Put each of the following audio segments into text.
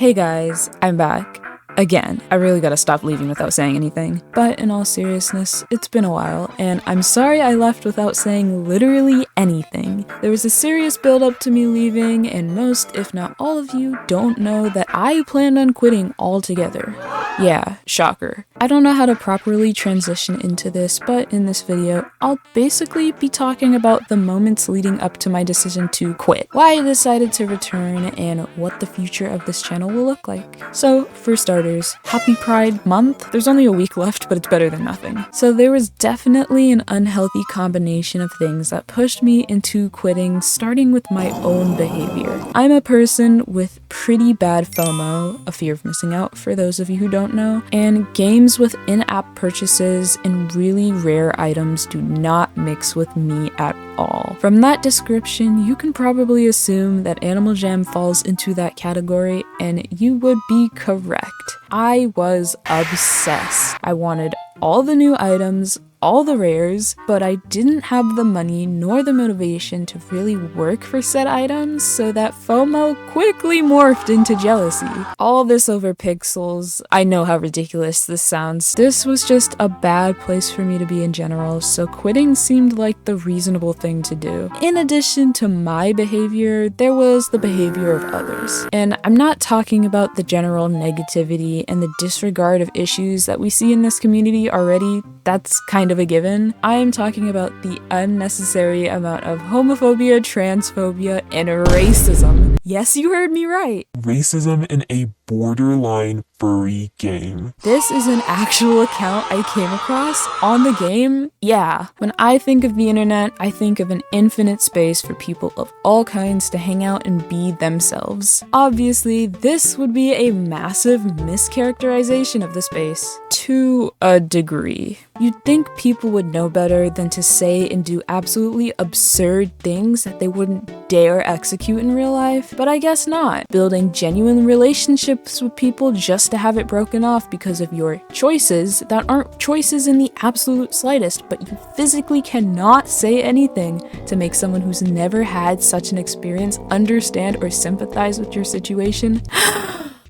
Hey guys, I'm back. Again, I really gotta stop leaving without saying anything. But in all seriousness, it's been a while, and I'm sorry I left without saying literally anything. There was a serious build-up to me leaving, and most, if not all of you, don't know that I planned on quitting altogether. Yeah, shocker. I don't know how to properly transition into this, but in this video, I'll basically be talking about the moments leading up to my decision to quit, why I decided to return, and what the future of this channel will look like. So, for starters, happy Pride Month. There's only a week left, but it's better than nothing. So there was definitely an unhealthy combination of things that pushed me into quitting, starting with my own behavior. I'm a person with pretty bad FOMO, a fear of missing out for those of you who don't know, and games with in-app purchases and really rare items do not mix with me at all. From that description, you can probably assume that Animal Jam falls into that category, and you would be correct. I was obsessed. I wanted all the new items, all the rares, but I didn't have the money nor the motivation to really work for said items, so that FOMO quickly morphed into jealousy. All this over pixels. I know how ridiculous this sounds. This was just a bad place for me to be in general, so quitting seemed like the reasonable thing to do. In addition to my behavior, there was the behavior of others. And I'm not talking about the general negativity and the disregard of issues that we see in this community already. That's kind of a given. I am talking about the unnecessary amount of homophobia, transphobia, and racism. Yes, you heard me right. Racism in a borderline furry game. This is an actual account I came across on the game. Yeah. When I think of the internet, I think of an infinite space for people of all kinds to hang out and be themselves. Obviously, this would be a massive mischaracterization of the space. To a degree. You'd think people would know better than to say and do absolutely absurd things that they wouldn't dare execute in real life, but I guess not. Building genuine relationships with people just to have it broken off because of your choices that aren't choices in the absolute slightest, but you physically cannot say anything to make someone who's never had such an experience understand or sympathize with your situation.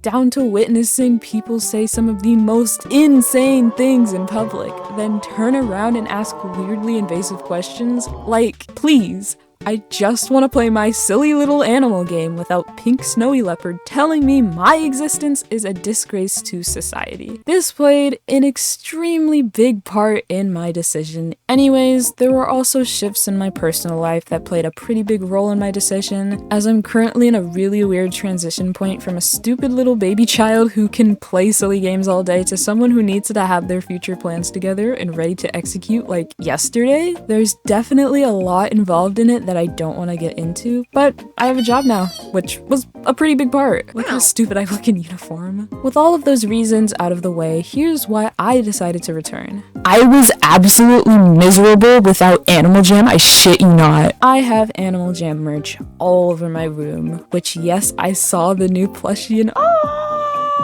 Down to witnessing people say some of the most insane things in public, then turn around and ask weirdly invasive questions like, please, I just want to play my silly little animal game without pink snowy leopard telling me my existence is a disgrace to society. This played an extremely big part in my decision. Anyways, there were also shifts in my personal life that played a pretty big role in my decision, as I'm currently in a really weird transition point from a stupid little baby child who can play silly games all day to someone who needs to have their future plans together and ready to execute like yesterday. There's definitely a lot involved in it that I don't want to get into, but I have a job now, which was a pretty big part. Look how stupid I look in uniform. With all of those reasons out of the way, here's why I decided to return. I was absolutely miserable without Animal Jam, I shit you not. I have Animal Jam merch all over my room, which yes, I saw the new plushie and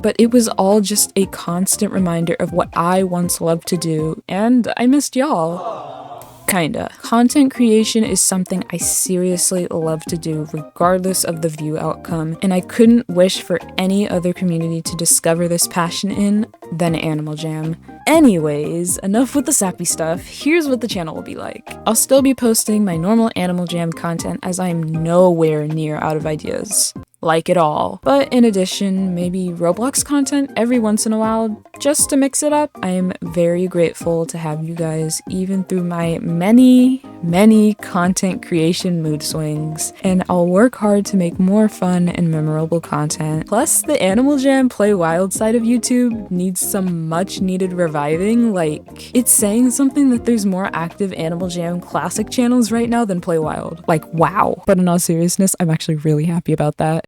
but it was all just a constant reminder of what I once loved to do, and I missed y'all. Kinda. Content creation is something I seriously love to do regardless of the view outcome, and I couldn't wish for any other community to discover this passion in than Animal Jam. Anyways, enough with the sappy stuff. Here's what the channel will be like. I'll still be posting my normal Animal Jam content as I'm nowhere near out of ideas. Like it all. But in addition, maybe Roblox content every once in a while, just to mix it up. I am very grateful to have you guys even through my many content creation mood swings, and I'll work hard to make more fun and memorable content. Plus, the Animal Jam Play Wild side of YouTube needs some much needed reviving. Like, it's saying something that there's more active Animal Jam classic channels right now than Play Wild. Like, wow. But in all seriousness, I'm actually really happy about that.